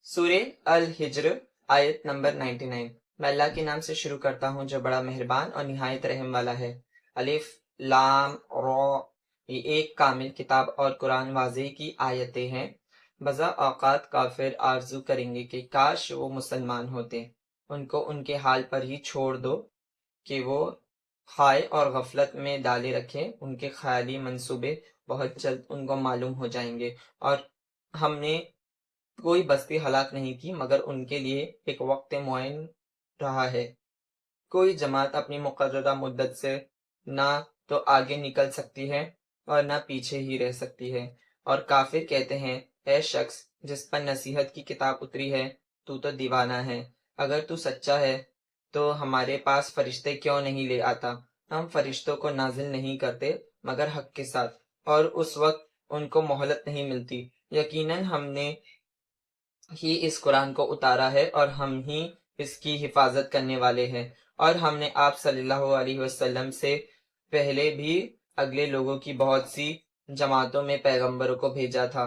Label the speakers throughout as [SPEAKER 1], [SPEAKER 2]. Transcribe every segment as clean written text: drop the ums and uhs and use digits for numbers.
[SPEAKER 1] سورہ الحجر آیت نمبر 99۔ میں اللہ کے نام سے شروع کرتا ہوں جو بڑا مہربان اور نہایت رحم والا ہے۔ الف لام را، یہ ایک کامل کتاب اور قرآن واضح کی آیتیں ہیں۔ بزا اوقات کافر آرزو کریں گے کہ کاش وہ مسلمان ہوتے، ان کو ان کے حال پر ہی چھوڑ دو کہ وہ خائے اور غفلت میں ڈالے رکھیں۔ ان کے خیالی منصوبے بہت جلد ان کو معلوم ہو جائیں گے، اور ہم نے کوئی بستی ہلاک نہیں کی مگر ان کے لیے ایک وقت معین رہا ہے۔ کوئی جماعت اپنی مقررہ مدت سے نہ تو آگے نکل سکتی ہے اور نہ پیچھے ہی رہ سکتی ہے۔ اور کافر کہتے ہیں، اے شخص جس پر نصیحت کی کتاب اتری ہے، تو دیوانہ ہے۔ اگر تو سچا ہے تو ہمارے پاس فرشتے کیوں نہیں لے آتا؟ ہم فرشتوں کو نازل نہیں کرتے مگر حق کے ساتھ، اور اس وقت ان کو مہلت نہیں ملتی۔ یقیناً ہم نے ہی اس قرآن کو اتارا ہے اور ہم ہی اس کی حفاظت کرنے والے ہیں، اور ہم نے آپ صلی اللہ علیہ وسلم سے پہلے بھی اگلے لوگوں کی بہت سی جماعتوں میں پیغمبروں کو بھیجا تھا،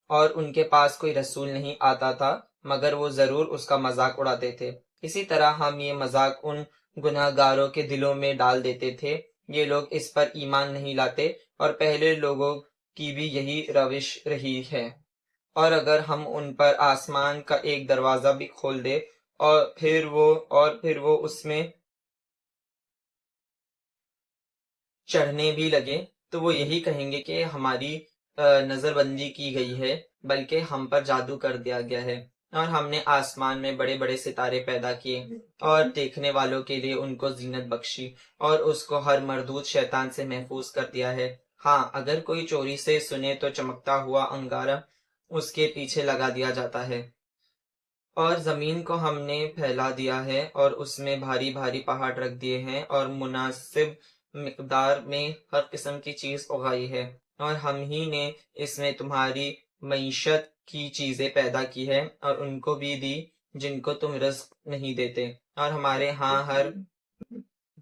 [SPEAKER 1] اور ان کے پاس کوئی رسول نہیں آتا تھا مگر وہ ضرور اس کا مذاق اڑاتے تھے۔ اسی طرح ہم یہ مذاق ان گناہ گاروں کے دلوں میں ڈال دیتے تھے۔ یہ لوگ اس پر ایمان نہیں لاتے، اور پہلے لوگوں کی بھی یہی روش رہی ہے۔ اور اگر ہم ان پر آسمان کا ایک دروازہ بھی کھول دے اور پھر وہ اس میں چڑھنے بھی لگے تو وہ یہی کہیں گے کہ ہماری نظر بندی کی گئی ہے، بلکہ ہم پر جادو کر دیا گیا ہے۔ اور ہم نے آسمان میں بڑے بڑے ستارے پیدا کیے اور دیکھنے والوں کے لیے ان کو زینت بخشی، اور اس کو ہر مردود شیطان سے محفوظ کر دیا ہے۔ ہاں، اگر کوئی چوری سے سنے تو چمکتا ہوا انگارہ اس کے پیچھے لگا دیا جاتا ہے۔ اور زمین کو ہم نے پھیلا دیا ہے اور اس میں بھاری بھاری پہاڑ رکھ دیے ہیں، اور مناسب مقدار میں ہر قسم کی چیز اگائی ہے، اور ہم ہی نے اس میں تمہاری معیشت کی چیزیں پیدا کی ہے اور ان کو بھی دی جن کو تم رزق نہیں دیتے، اور ہمارے ہاں ہر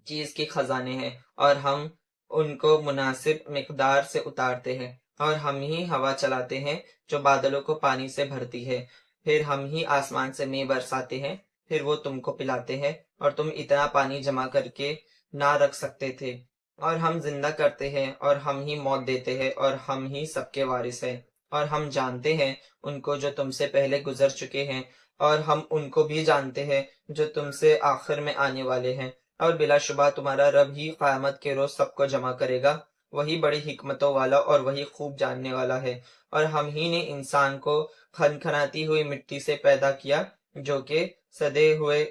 [SPEAKER 1] چیز کے خزانے ہیں، اور ہم ان کو مناسب مقدار سے اتارتے ہیں۔ اور ہم ہی ہوا چلاتے ہیں جو بادلوں کو پانی سے بھرتی ہے، پھر ہم ہی آسمان سے مے برساتے ہیں، پھر وہ تم کو پلاتے ہیں، اور تم اتنا پانی جمع کر کے نہ رکھ سکتے تھے۔ اور ہم زندہ کرتے ہیں اور ہم ہی موت دیتے ہیں، اور ہم ہی سب کے وارث ہیں۔ اور ہم جانتے ہیں ان کو جو تم سے پہلے گزر چکے ہیں، اور ہم ان کو بھی جانتے ہیں جو تم سے آخر میں آنے والے ہیں۔ اور بلا شبہ تمہارا رب ہی قیامت کے روز سب کو جمع کرے گا، وہی بڑی حکمتوں والا اور وہی خوب جاننے والا ہے۔ اور ہم ہی نے انسان کو کھنکھناتی ہوئی مٹی سے پیدا کیا جو کہ سدے ہوئے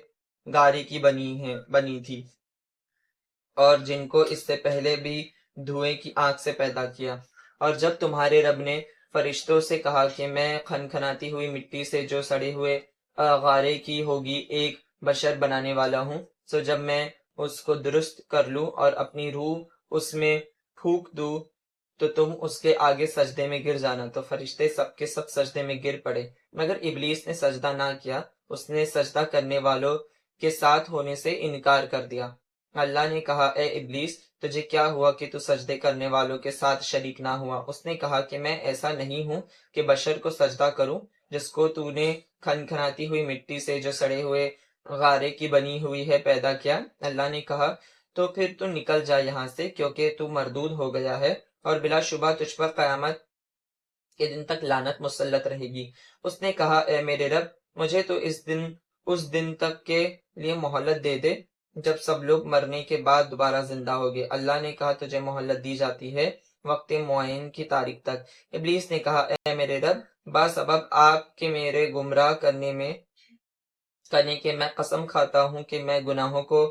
[SPEAKER 1] گارے کی بنی تھی، اور جن کو اس سے پہلے بھی دھوئیں کی آنکھ سے پیدا کیا۔ اور جب تمہارے رب نے فرشتوں سے کہا کہ میں کھنکھناتی ہوئی مٹی سے جو سڑے ہوئے غارے کی ہوگی ایک بشر بنانے والا ہوں، سو جب میں اس کو درست کر لوں اور اپنی روح اس میں پھونک دوں تو تم اس کے آگے سجدے میں گر جانا۔ تو فرشتے سب کے سب سجدے میں گر پڑے مگر ابلیس نے سجدہ نہ کیا، اس نے سجدہ کرنے والوں کے ساتھ ہونے سے انکار کر دیا۔ اللہ نے کہا، اے ابلیس، تجھے کیا ہوا کہ تو سجدے کرنے والوں کے ساتھ شریک نہ ہوا؟ اس نے کہا کہ میں ایسا نہیں ہوں کہ بشر کو سجدہ کروں جس کو تو نے کھنکھناتی ہوئی مٹی سے جو سڑے ہوئے غارے کی بنی ہوئی ہے پیدا کیا۔ اللہ نے کہا، تو پھر تو نکل جا یہاں سے، کیونکہ تو مردود ہو گیا ہے، اور بلا شبہ تجھ پر قیامت کے دن تک لعنت مسلط رہے گی۔ اس نے کہا، اے میرے رب، مجھے تو اس دن تک کے لیے مہلت دے دے جب سب لوگ مرنے کے بعد دوبارہ زندہ ہوگے۔ اللہ نے کہا، تجھے مہلت دی جاتی ہے وقت معین کی تاریخ تک۔ ابلیس نے کہا، اے میرے رب، باسبب آپ کے میرے گمراہ کرنے کے میں قسم کھاتا ہوں کہ میں گناہوں کو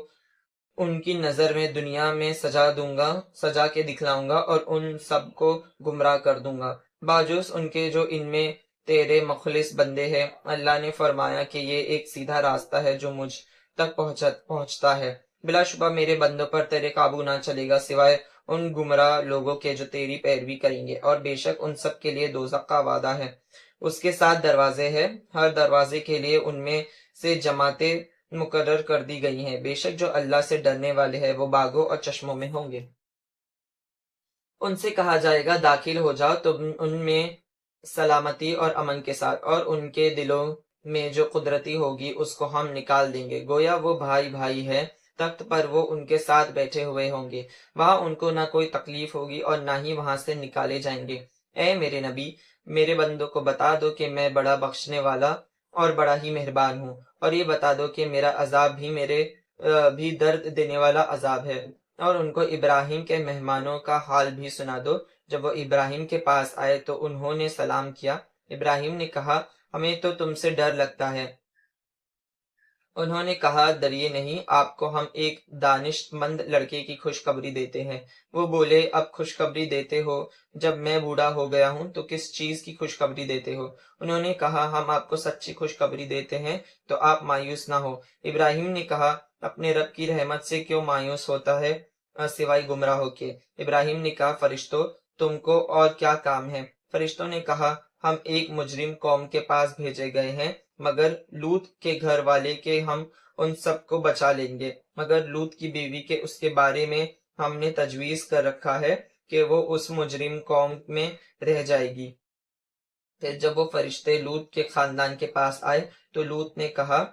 [SPEAKER 1] ان کی نظر میں دنیا میں سجا کے دکھلاؤں گا اور ان سب کو گمراہ کر دوں گا، باجوز ان کے جو ان میں تیرے مخلص بندے ہیں۔ اللہ نے فرمایا کہ یہ ایک سیدھا راستہ ہے جو مجھ تک پہنچتا ہے، بلا شبہ میرے بندوں پر تیرے قابو نہ چلے گا سوائے ان گمراہ لوگوں کے جو تیری پیروی کریں گے، اور بے شک ان سب کے لیے دوزخ کا وعدہ ہے۔ اس کے 7 دروازے ہیں، ہر دروازے کے لیے ان میں سے جماعتیں مقرر کر دی گئی ہیں۔ بے شک جو اللہ سے ڈرنے والے ہیں وہ باغوں اور چشموں میں ہوں گے۔ ان سے کہا جائے گا، داخل ہو جاؤ تم ان میں سلامتی اور امن کے ساتھ، اور ان کے دلوں میں جو قدرتی ہوگی اس کو ہم نکال دیں گے، گویا وہ بھائی بھائی ہے، تخت پر وہ ان کے ساتھ بیٹھے ہوئے ہوں گے، وہاں ان کو نہ کوئی تکلیف ہوگی اور نہ ہی وہاں سے نکالے جائیں گے۔ اے میرے نبی، میرے بندوں کو بتا دو کہ میں بڑا بخشنے والا اور بڑا ہی مہربان ہوں، اور یہ بتا دو کہ میرا عذاب بھی بھی درد دینے والا عذاب ہے۔ اور ان کو ابراہیم کے مہمانوں کا حال بھی سنا دو۔ جب وہ ابراہیم کے پاس آئے تو انہوں نے سلام کیا۔ ابراہیم نے کہا، ہمیں تو تم سے ڈر لگتا ہے۔ انہوں نے کہا، ڈریے نہیں، آپ کو ہم ایک دانش مند لڑکے کی خوشخبری دیتے ہیں۔ وہ بولے، اب خوشخبری دیتے ہو، جب میں بوڑھا ہو گیا ہوں تو کس چیز کی خوشخبری دیتے ہو؟ انہوں نے کہا، ہم آپ کو سچی خوشخبری دیتے ہیں تو آپ مایوس نہ ہو۔ ابراہیم نے کہا، اپنے رب کی رحمت سے کیوں مایوس ہوتا ہے سوائے گمراہوں کے؟ ابراہیم نے کہا، فرشتوں، تم کو اور کیا کام ہے؟ فرشتوں نے کہا، ہم ایک مجرم قوم کے پاس بھیجے گئے ہیں، مگر لوط کے گھر والے کے ہم ان سب کو بچا لیں گے، مگر لوط کی بیوی کے اس کے بارے میں ہم نے تجویز کر رکھا ہے کہ وہ اس مجرم قوم میں رہ جائے گی۔ پھر جب وہ فرشتے لوط کے خاندان کے پاس آئے تو لوط نے کہا،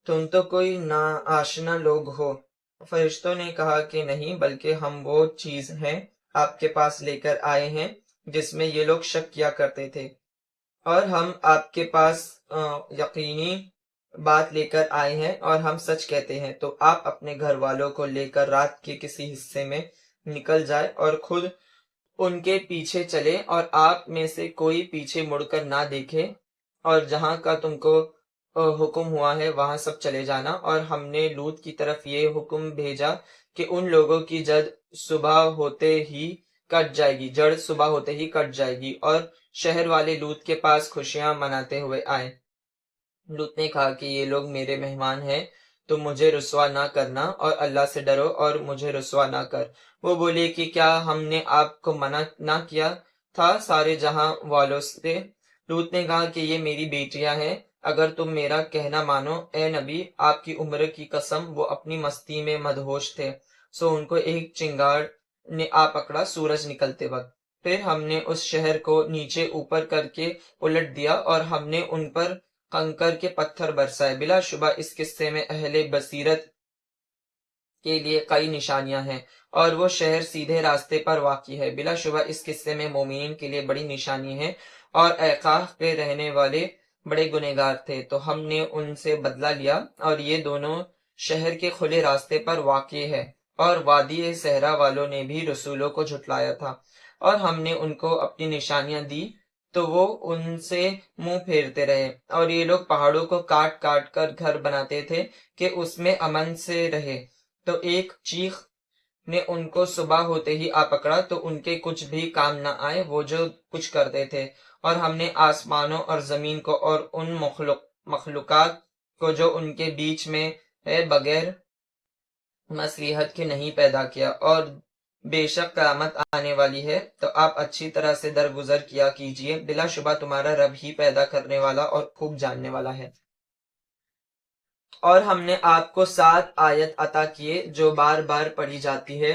[SPEAKER 1] تم تو کوئی ناآشنا لوگ ہو۔ فرشتوں نے کہا کہ نہیں، بلکہ ہم وہ چیز ہیں آپ کے پاس لے کر آئے ہیں جس میں یہ لوگ شک کیا کرتے تھے، اور ہم آپ کے پاس یقینی بات لے کر آئے ہیں اور ہم سچ کہتے ہیں، تو آپ اپنے گھر والوں کو لے کر رات کے کسی حصے میں نکل جائے اور خود ان کے پیچھے چلے، اور آپ میں سے کوئی پیچھے مڑ کر نہ دیکھے، اور جہاں کا تم کو حکم ہوا ہے وہاں سب چلے جانا۔ اور ہم نے لوط کی طرف یہ حکم بھیجا کہ ان لوگوں کی جڑ صبح ہوتے ہی کٹ جائے گی، اور شہر والے لوط کے پاس خوشیاں مناتے ہوئے آئے۔ لوط نے کہا کہ یہ لوگ میرے مہمان ہیں، تو مجھے رسوا نہ کرنا، اور اللہ سے ڈرو اور مجھے رسوا نہ کر۔ وہ بولے کہ کیا ہم نے آپ کو منع نہ کیا تھا سارے جہاں والوں سے؟ لوط نے کہا کہ یہ میری بیٹیاں ہیں، اگر تم میرا کہنا مانو۔ اے نبی، آپ کی عمر کی قسم، وہ اپنی مستی میں مدہوش تھے، سو ان کو ایک چنگاڑ نے آ پکڑا سورج نکلتے وقت۔ پھر ہم نے اس شہر کو نیچے اوپر کر کے الٹ دیا، اور ہم نے ان پر کنکر کے پتھر برسائے۔ بلا شبہ اس قصے میں اہل بصیرت کے لیے کئی نشانیاں ہیں، اور وہ شہر سیدھے راستے پر واقع ہے۔ بلا شبہ اس قصے میں مومنین کے لیے بڑی نشانی ہے، اور ایقاع کے رہنے والے بڑے گنہگار تھے، تو ہم نے ان سے بدلہ لیا، اور یہ دونوں شہر کے کھلے راستے پر واقع ہے، اور وادی صحرا والوں نے بھی رسولوں کو جھٹلایا تھا، اور ہم نے ان کو اپنی نشانیاں دی تو وہ ان سے منہ پھیرتے رہے، اور یہ لوگ پہاڑوں کو کاٹ کاٹ کر گھر بناتے تھے کہ اس میں امن سے رہے۔ تو ایک چیخ نے ان کو صبح ہوتے ہی آ پکڑا، تو ان کے کچھ بھی کام نہ آئے وہ جو کچھ کرتے تھے، اور ہم نے آسمانوں اور زمین کو اور ان مخلوقات کو جو ان کے بیچ میں ہے بغیر مصلحت کے نہیں پیدا کیا، اور بے شک قیامت آنے والی ہے، تو آپ اچھی طرح سے درگزر کیا کیجئے، بلا شبہ تمہارا رب ہی پیدا کرنے والا اور خوب جاننے والا ہے۔ اور ہم نے آپ کو 7 آیت عطا کیے جو بار بار پڑھی جاتی ہے،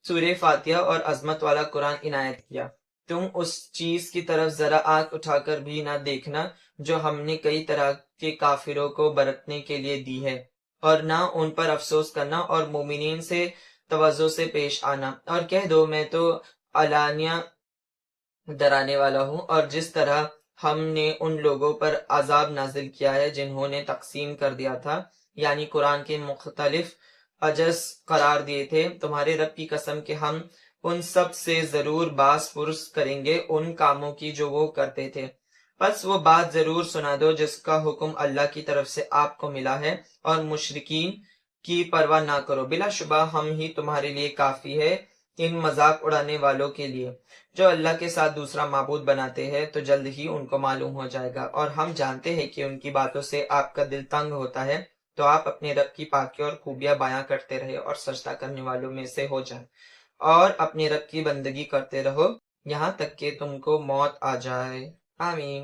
[SPEAKER 1] سورہ فاتحہ اور عظمت والا قرآن عنایت کیا۔ تم اس چیز کی طرف ذرا آنکھ اٹھا کر بھی نہ دیکھنا جو ہم نے کئی طرح کے کافروں کو برتنے کے لیے دی ہے، اور نہ ان پر افسوس کرنا، اور مومنین سے توجہ سے پیش آنا، اور کہہ دو میں تو علانیہ ڈرانے والا ہوں، اور جس طرح ہم نے ان لوگوں پر عذاب نازل کیا ہے جنہوں نے تقسیم کر دیا تھا، یعنی قرآن کے مختلف اجز قرار دیے تھے، تمہارے رب کی قسم کہ ہم ان سب سے ضرور باز پرس کریں گے ان کاموں کی جو وہ کرتے تھے۔ بس وہ بات ضرور سنا دو جس کا حکم اللہ کی طرف سے آپ کو ملا ہے، اور مشرکین کی پرواہ نہ کرو، بلا شبہ ہم ہی تمہارے لیے کافی ہے ان مذاق اڑانے والوں کے لیے جو اللہ کے ساتھ دوسرا معبود بناتے ہیں، تو جلد ہی ان کو معلوم ہو جائے گا، اور ہم جانتے ہیں کہ ان کی باتوں سے آپ کا دل تنگ ہوتا ہے، تو آپ اپنے رب کی پاکی اور خوبیاں بیاں کرتے رہے اور سجدہ کرنے والوں میں سے ہو جائیں، اور اپنے رب کی بندگی کرتے رہو یہاں تک کہ تم کو موت آ جائے۔ آمین۔